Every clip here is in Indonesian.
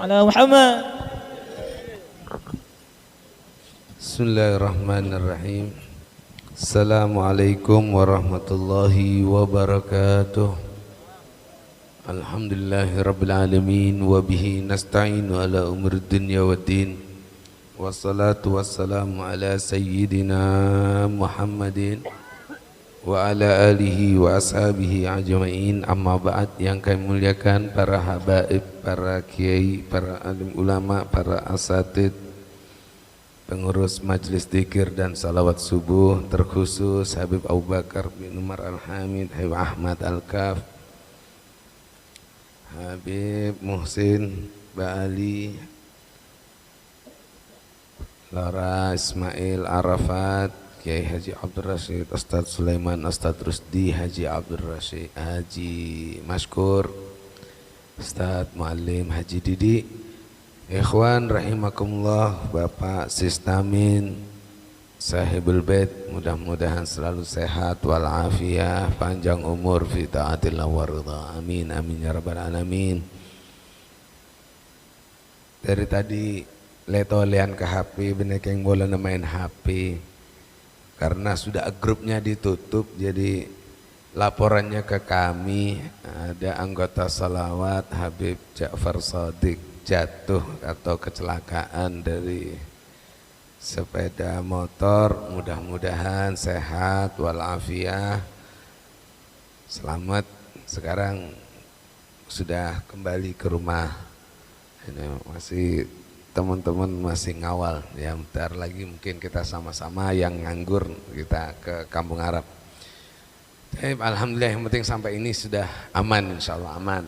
على محمد. Bismillahirrahmanirrahim. Assalamualaikum warahmatullahi wabarakatuh. Alhamdulillahirabbil alamin wa bihi nasta'inu ala umuri dunya waddin. Wassalatu wassalamu ala sayyidina Muhammadin wa ala alihi wa ashabihi ajma'in. Amma ba'd, yang kami muliakan para habaib, para kiai, para alim ulama, para asatid, pengurus majelis dzikir dan salawat subuh, terkhusus Habib Abu Bakar bin Umar Al-Hamid, Habib Ahmad Al-Kaf, Habib Muhsin Ba'ali, Lara Ismail Arafat, Kiai Haji Abdul Rashid, Ustadz Sulaiman, Ustadz Rusdi, Haji Abdul Rashid, Haji Mashkur, Ustadz Muallim Haji Didi, ikhwan rahimakumullah, Bapak Sistamin, Sahibul Bait, mudah-mudahan selalu sehat walafiat, panjang umur fi taatillah wa ridha. Amin amin ya rabbal alamin. Dari tadi letolean ke HP, bener yang boleh main HP karena sudah grupnya ditutup, jadi laporannya ke kami ada anggota salawat Habib Ja'far Shadiq jatuh atau kecelakaan dari sepeda motor, mudah-mudahan sehat walafiat, selamat, sekarang sudah kembali ke rumah. Ini masih teman-teman masih ngawal ya, bentar lagi mungkin kita sama-sama yang nganggur kita ke Kampung Arab. Alhamdulillah, yang penting sampai ini sudah aman, insya Allah aman.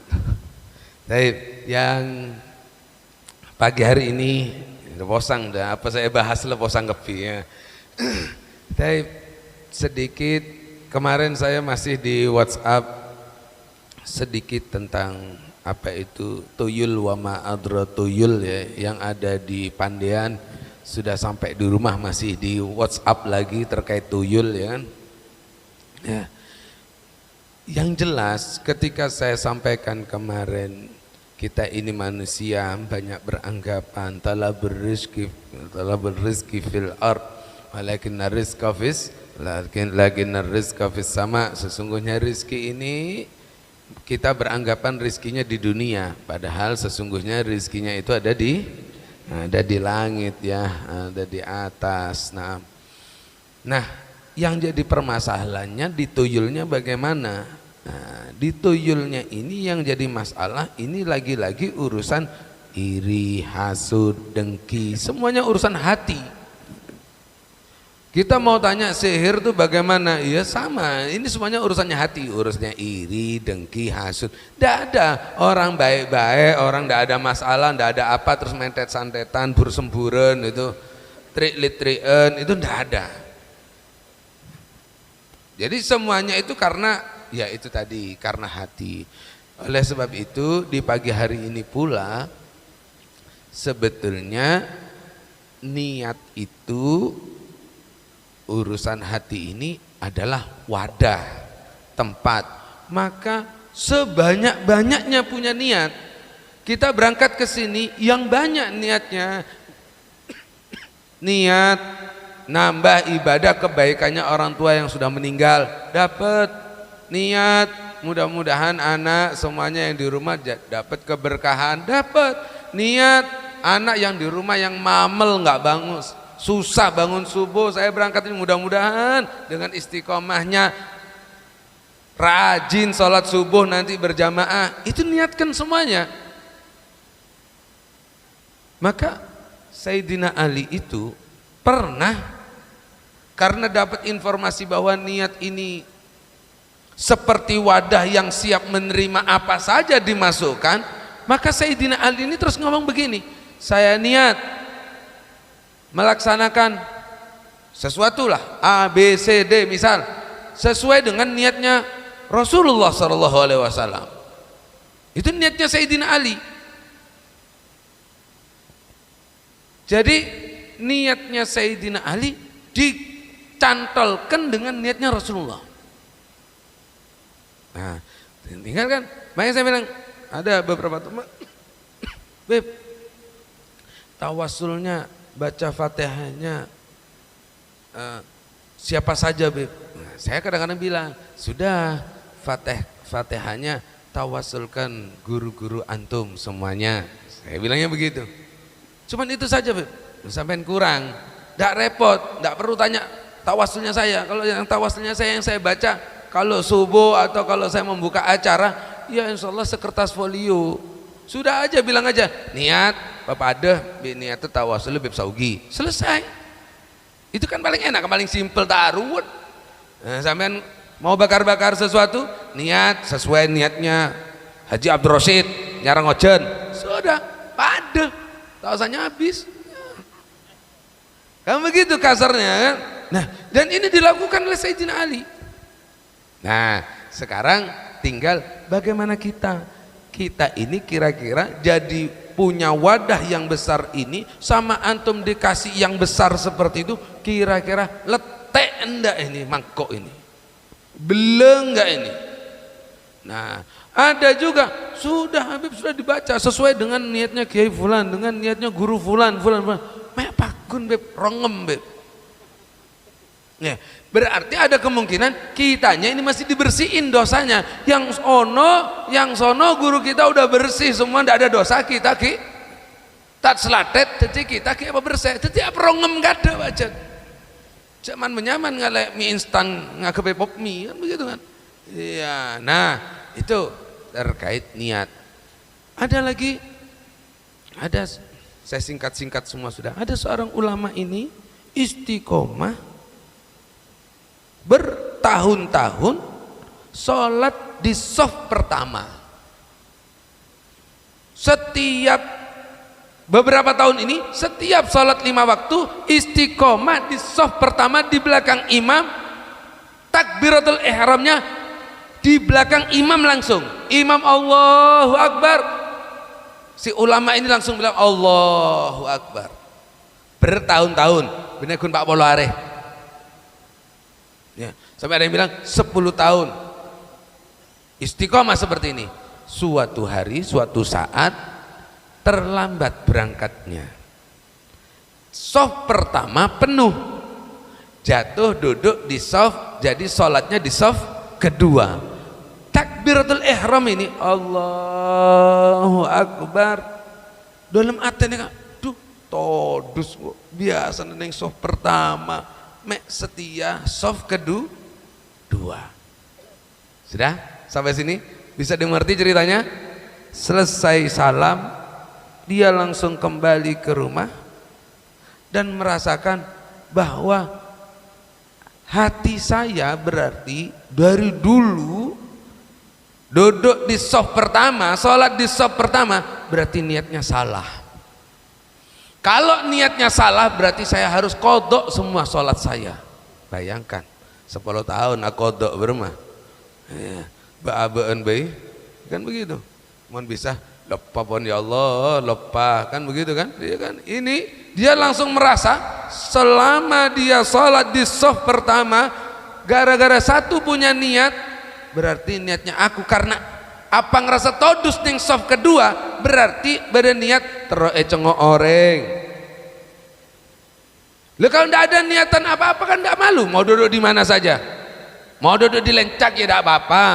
Yang pagi hari ini posang dah, apa saya bahas lah posang kepi ya. Sedikit kemarin saya masih di WhatsApp sedikit tentang apa itu tuyul wa ma'adra tuyul ya, yang ada di Pandean. Sudah sampai di rumah masih di WhatsApp lagi terkait tuyul ya kan ya. Yang jelas ketika saya sampaikan kemarin, kita ini manusia banyak beranggapan talabur rizki fil ard walakinna rizqa fis sama. Sesungguhnya rizki ini kita beranggapan rizkinya di dunia, padahal sesungguhnya rizkinya itu ada di langit ya, ada di atas. Nah, yang jadi permasalahannya di tuyulnya bagaimana? Nah, di tuyulnya ini yang jadi masalah, ini lagi-lagi urusan iri, hasud, dengki, semuanya urusan hati. Kita mau tanya sihir itu bagaimana? Ya sama, ini semuanya urusannya hati, urusannya iri, dengki, hasud. Tidak ada orang baik-baik, orang tidak ada masalah, tidak ada apa, terus mentet santetan, bursemburen itu, trik-litrian, itu tidak ada. Jadi semuanya itu karena, ya itu tadi, karena hati. Oleh sebab itu di pagi hari ini pula sebetulnya niat itu, urusan hati ini adalah wadah, tempat. Maka sebanyak-banyaknya punya niat. Kita berangkat ke sini yang banyak niatnya. Niat nambah ibadah kebaikannya orang tua yang sudah meninggal, dapat. Niat mudah-mudahan anak semuanya yang di rumah dapat keberkahan, dapat. Niat anak yang di rumah yang mamel nggak bangun, susah bangun subuh, saya berangkat ini mudah-mudahan dengan istiqomahnya rajin sholat subuh nanti berjamaah, itu niatkan semuanya. Maka Sayyidina Ali itu pernah, karena dapat informasi bahwa niat ini seperti wadah yang siap menerima apa saja dimasukkan, maka Sayyidina Ali ini terus ngomong begini, saya niat melaksanakan sesuatu lah A, B, C, D misal, sesuai dengan niatnya Rasulullah SAW. Itu niatnya Sayyidina Ali. Jadi niatnya Sayyidina Ali dicantolkan dengan niatnya Rasulullah. Nah, tinggal kan, makanya saya bilang ada beberapa teman, Beb, tawasulnya baca Fatihahnya siapa saja Beb. Nah, saya kadang-kadang bilang sudah Fatihahnya tawasulkan guru-guru antum semuanya, saya bilangnya begitu. Cuman itu saja Beb, sampai kurang, tidak repot, tidak perlu tanya tawasulnya saya. Kalau yang tawasulnya saya yang saya baca kalau subuh atau kalau saya membuka acara, ya insya Allah sekertas folio. Sudah aja bilang aja niat Bapak ada niat tawasul Beb Saugi, selesai. Itu kan paling enak, paling simpel taruh. Nah, sampean mau bakar-bakar sesuatu, niat sesuai niatnya Haji Abdul Rosid nyarang ojen, sudah pada tawasannya habis. Kan begitu kasarnya kan. Nah, dan ini dilakukan oleh Sayyidina Ali. Nah, sekarang tinggal bagaimana kita ini kira-kira jadi punya wadah yang besar ini, sama antum dikasih yang besar seperti itu, kira-kira letek enggak ini mangkok ini, belum enggak ini. Nah, ada juga sudah Habib sudah dibaca sesuai dengan niatnya Kiai Fulan, dengan niatnya guru Fulan. Mek pakun Beb, rongem Beb. Ya, berarti ada kemungkinan kitanya ini masih dibersihin dosanya. Yang sono guru kita udah bersih semua, tidak ada dosa, kita tak selatet, jadi kita apa bersih, jadi apa rongem gak ada wajan. Zaman menyaman ngalek mie instan ngake pop mie kan begitu kan. Iya, nah itu terkait niat. Ada lagi, saya singkat-singkat semua sudah. Ada seorang ulama ini istiqomah bertahun-tahun sholat di shaf pertama. Setiap beberapa tahun ini setiap sholat 5 waktu istiqomah di shaf pertama di belakang imam, takbiratul ihramnya di belakang imam langsung. Imam Allahu Akbar, si ulama ini langsung bilang Allahu Akbar. Bertahun-tahun bener kun Pak Polo Areh. Ya, sampai ada yang bilang 10 tahun istiqomah seperti ini. Suatu hari, suatu saat terlambat berangkatnya, shaf pertama penuh, jatuh duduk di shaf, jadi sholatnya di shaf kedua. Takbiratul ihram ini Allahu Akbar, dalam hatinya duh todus biasa neng shaf pertama mek setia shaf kedua. Sudah sampai sini bisa dimengerti ceritanya. Selesai salam dia langsung kembali ke rumah dan merasakan bahwa hati saya berarti dari dulu duduk di shaf pertama, sholat di shaf pertama, berarti niatnya salah. Kalau niatnya salah berarti saya harus kodok semua sholat saya. Bayangkan 10 tahun aku kodok bermah ya, ba'abaan bayi kan begitu. Mohon bisa lepas pun ya Allah, lepas kan begitu kan. Dia kan ini dia langsung merasa selama dia sholat di shaf pertama gara-gara satu punya niat, berarti niatnya aku karena apa ngerasa todus ning shaf kedua, berarti berniat terus cengok oreng. Lu kalau tidak ada niatan apa-apa kan tidak malu, mau duduk di mana saja, mau duduk di lencak ya tidak apa-apa,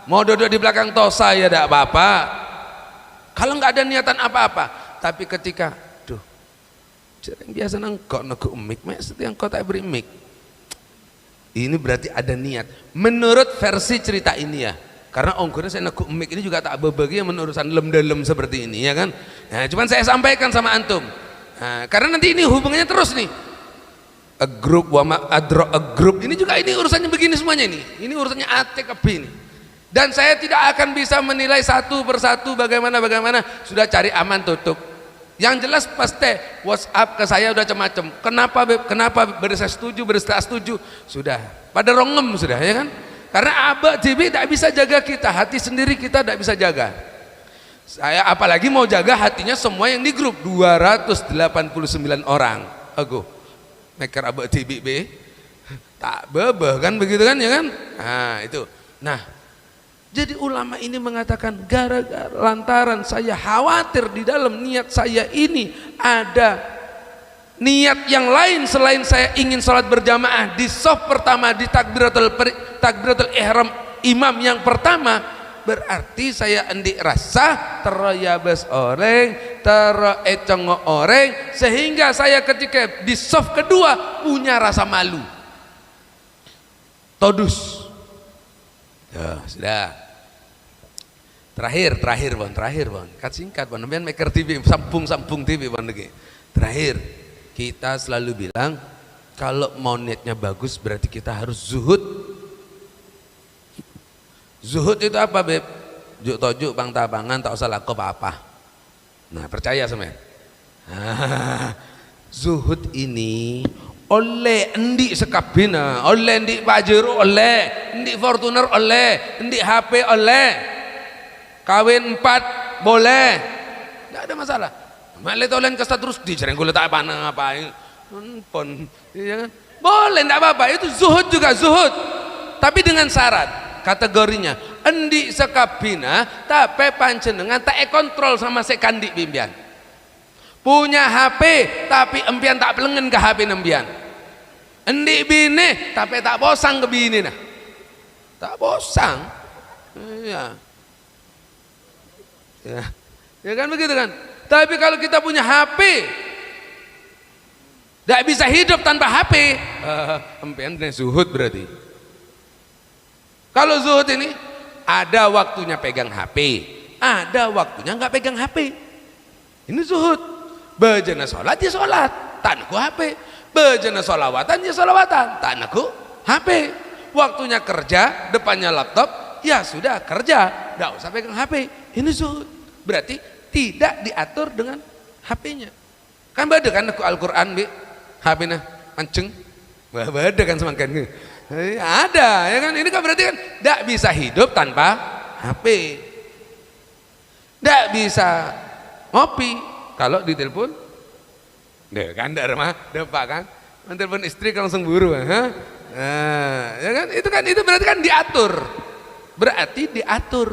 mau duduk di belakang tosa ya tidak apa-apa, kalau nggak ada niatan apa-apa. Tapi ketika yang biasa nengkok nengkok mik, setiap kau tak beri mik, ini berarti ada niat menurut versi cerita ini ya. Karena ongkurnya saya nekuk mik ini juga tak berbagi yang menurusan lem-dalem seperti ini ya kan. Nah, cuman saya sampaikan sama antum. Nah, karena nanti ini hubungannya terus nih. A group wama adro a group ini juga ini urusannya begini semuanya ini. Ini urusannya ATKB ini. Dan saya tidak akan bisa menilai satu persatu bagaimana sudah cari aman tutup. Yang jelas pasti WhatsApp ke saya udah macam-macam. Kenapa beri saya setuju, beri saya setuju. Sudah pada rongem sudah ya kan. Karena Abah JB tidak bisa jaga kita, hati sendiri kita tidak bisa jaga. Saya apalagi mau jaga hatinya semua yang di grup 289 orang. Aku maker Abah JB tak bebeh kan begitu kan ya kan. Nah itu. Nah Jadi ulama ini mengatakan gara-gara lantaran saya khawatir di dalam niat saya ini ada niat yang lain selain saya ingin sholat berjamaah di shaf pertama di takbiratul ihram imam yang pertama, berarti saya endik rasa terayabas orang terecengok orang sehingga saya ketika di shaf kedua punya rasa malu todus. Ya sudah. Terakhir bon. Kat singkat bon. Namanya maker TV, sambung TV bon lagi. Terakhir, kita selalu bilang kalau mau niatnya bagus berarti kita harus zuhud. Zuhud itu apa, Beb? Juk tojuk bang tabangan tak usah laku apa-apa. Nah, percaya sama ya. Zuhud ini oleh endik sekabina, oleh endik Pajero, oleh endik Fortuner, oleh endik HP, oleh kawin 4 boleh, tidak ada masalah. Malah tolen kasta terus dicereng kulit apa ngapain pon, ya kan? Boleh, tidak apa-apa. Itu zuhud juga zuhud, tapi dengan syarat kategorinya endik sekabina tapi panjenengan tak kontrol sama sekandik bimbian. Punya HP tapi empian tak pelengen ke HP nembian. Endik bini tapi tak bosang ke bini nah. Tak bosang. Ya. Ya kan begitu kan. Tapi kalau kita punya HP tidak bisa hidup tanpa HP, empian zuhud berarti. Kalau zuhud ini ada waktunya pegang HP, ada waktunya nggak pegang HP. Ini zuhud. Bejana sholat ya sholat, tak naku HP. Bejana sholawatan ya sholawatan, tak naku HP. Waktunya kerja, depannya laptop, ya sudah kerja, tidak usah pegang HP. Ini zuhud. Berarti tidak diatur dengan HP-nya. Kan beda kan aku Al-Quran bi, HP-nya mancing, beda kan semakin. Ada, ya kan? Ini kan berarti kan tidak bisa hidup tanpa HP, tidak bisa ngopi kalau ditelepon, deh kan tidak remah, depak kan, mentelepon istri kan langsung buru, ya kan? Itu berarti kan diatur, berarti diatur.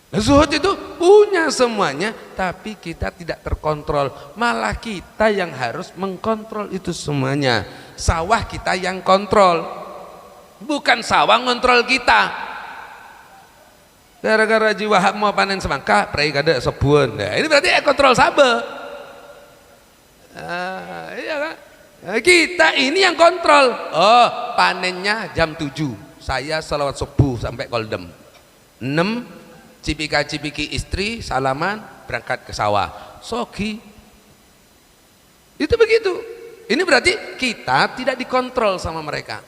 Zuhud itu punya semuanya, tapi kita tidak terkontrol, malah kita yang harus mengkontrol itu semuanya. Sawah kita yang kontrol, bukan sawah ngontrol kita. Gara-gara jiwa hak mau panen semangka, prai kada sebun. Nah, ini berarti kontrol sabe. Iya kan? Kita ini yang kontrol. Oh, panennya jam 7, saya salawat subuh sampai koldem. 6 cipika-cipiki istri salaman berangkat ke sawah sogi, itu begitu. Ini berarti kita tidak dikontrol sama mereka.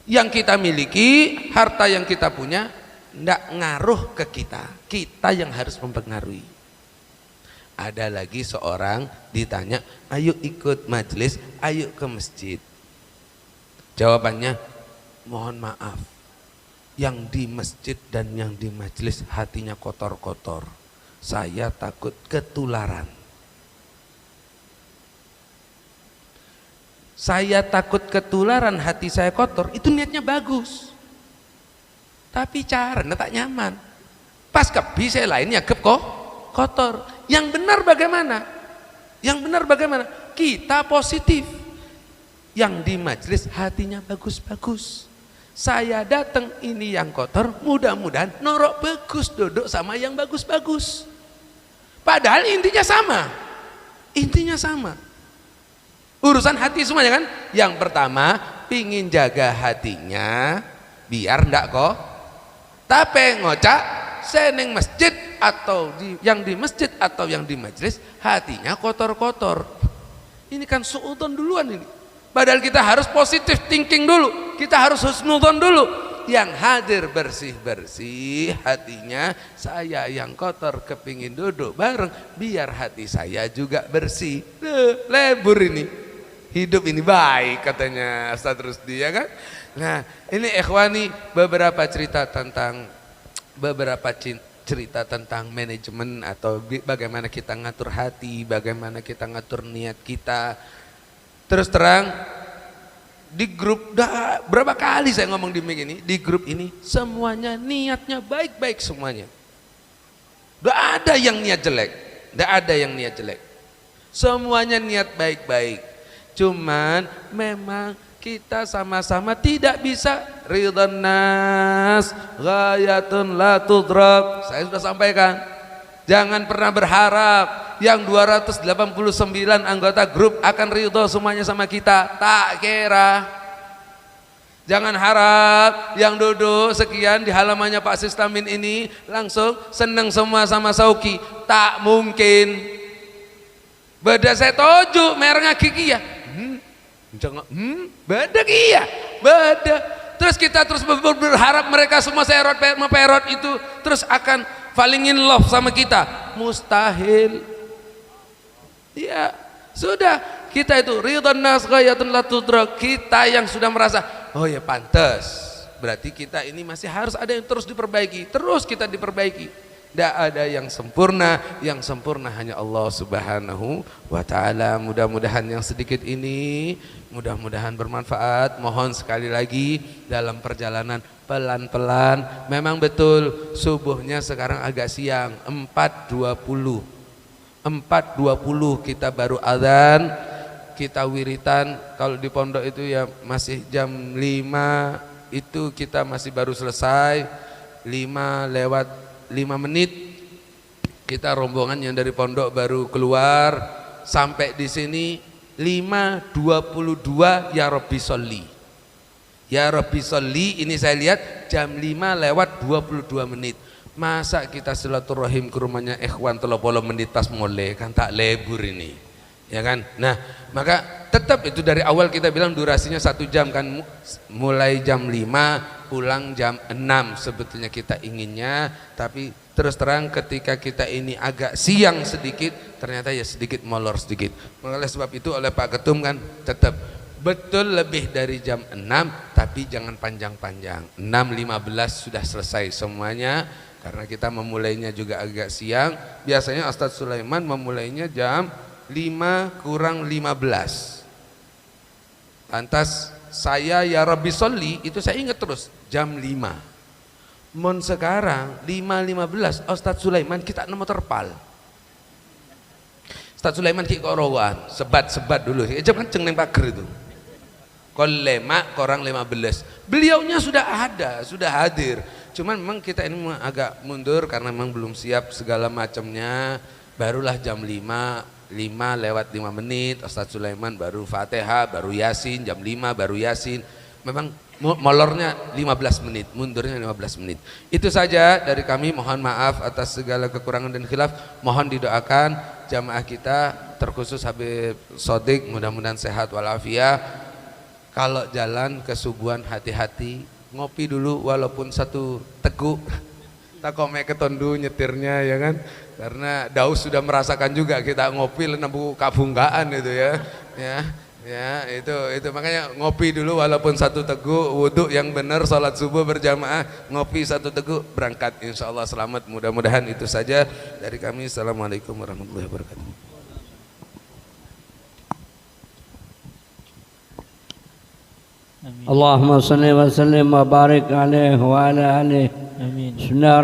Yang kita miliki, harta yang kita punya tidak ngaruh ke kita, kita yang harus mempengaruhi. Ada lagi seorang ditanya, ayo ikut majelis, ayo ke masjid. Jawabannya, mohon maaf, yang di masjid dan yang di majelis hatinya kotor-kotor, saya takut ketularan. Saya takut ketularan, hati saya kotor, itu niatnya bagus, tapi caranya tak nyaman. Pas kebi saya lainnya kep kok kotor. Yang benar bagaimana? Yang benar bagaimana? Kita positif. Yang di majelis hatinya bagus-bagus, saya datang ini yang kotor, mudah-mudahan norok bagus, duduk sama yang bagus-bagus. Padahal intinya sama, urusan hati semuanya kan. Yang pertama pingin jaga hatinya biar ndak kok tapi ngocak seneng masjid atau yang di masjid atau yang di majelis hatinya kotor-kotor. Ini kan suudzon duluan ini. Padahal kita harus positif thinking dulu, kita harus husnudzon dulu. Yang hadir bersih-bersih hatinya, saya yang kotor kepingin duduk bareng biar hati saya juga bersih. Lebur ini, hidup ini baik katanya Ustaz Rusdi, ya kan. Nah ini ikhwani, beberapa cerita tentang manajemen atau bagaimana kita ngatur hati, bagaimana kita ngatur niat kita. Terus terang, di grup, berapa kali saya ngomong di mic ini, di grup ini semuanya niatnya baik-baik semuanya. Tidak ada yang niat jelek, tidak ada yang niat jelek. Semuanya niat baik-baik. Cuman memang kita sama-sama tidak bisa ridhan nas ghayatun la tudrak. Saya sudah sampaikan. Jangan pernah berharap yang 289 anggota grup akan ridho semuanya sama kita. Tak kira. Jangan harap yang duduk sekian di halamannya Pak Sistamin ini langsung senang semua sama Sauki. Tak mungkin. Beda saya toju merengah gigi ya. Beda kia. Beda. Terus kita terus berharap mereka semua perot itu terus akan falling in love sama kita. Mustahil. Ya, sudah kita itu ridhan nas ghayatun la tudrak. Kita yang sudah merasa, oh ya pantas. Berarti kita ini masih harus ada yang terus diperbaiki. Terus kita diperbaiki. Tidak ada yang sempurna hanya Allah Subhanahu wa ta'ala. Mudah-mudahan yang sedikit ini mudah-mudahan bermanfaat. Mohon sekali lagi dalam perjalanan pelan-pelan. Memang betul subuhnya sekarang agak siang, 4.20 kita baru azan, kita wiritan. Kalau di pondok itu ya masih jam 5 itu kita masih baru selesai, 5:05 kita rombongan yang dari pondok baru keluar, sampai di sini 5:22 ya Rabbi sholli. Ya Rabbi sholli ini saya lihat jam 5:22. Masa kita silaturahim ke rumahnya ikhwan 30 menit pas mulai, kan tak lebur ini. Ya kan? Nah, maka tetap itu dari awal kita bilang durasinya 1 jam kan, mulai jam 5 pulang jam 6 sebetulnya kita inginnya, tapi terus terang ketika kita ini agak siang sedikit ternyata ya sedikit molor sedikit. Oleh sebab itu oleh Pak Ketum kan tetap betul lebih dari jam 6 tapi jangan panjang-panjang. 6:15 sudah selesai semuanya karena kita memulainya juga agak siang. Biasanya Ustadz Sulaiman memulainya jam 5:15. Lantas saya ya Rabbi sholli itu saya ingat terus jam 5. Mon sekarang 5:15 Ustadz Sulaiman kita nemu terpal. Ustadz Sulaiman ki korowan, sebat dulu. Jangan ceng neng pager itu. Kol 5 korang 15. Beliaunya sudah ada, sudah hadir. Cuman memang kita ini agak mundur karena memang belum siap segala macamnya. Barulah jam 5:05 Ustadz Sulaiman baru Fatihah, baru Yasin, jam 5 baru Yasin. Memang molornya 15 menit, mundurnya 15 menit. Itu saja dari kami, mohon maaf atas segala kekurangan dan khilaf. Mohon didoakan jamaah kita terkhusus Habib Sodik mudah-mudahan sehat walafiat. Kalau jalan ke subuhan hati-hati, ngopi dulu walaupun 1 teguk. Tak kome ketondu nyetirnya ya kan, karena Daus sudah merasakan juga kita ngopi lenabu kabunggaan itu ya itu makanya ngopi dulu walaupun 1 teguk, wudhu yang benar, sholat subuh berjamaah, ngopi 1 teguk, berangkat insyaallah selamat. Mudah-mudahan itu saja dari kami. Assalamualaikum warahmatullahi wabarakatuh. Allahumma salli wa sallim wa barik alaihi wa ala alihi. Amin. Bismillahirrahmanirrahim.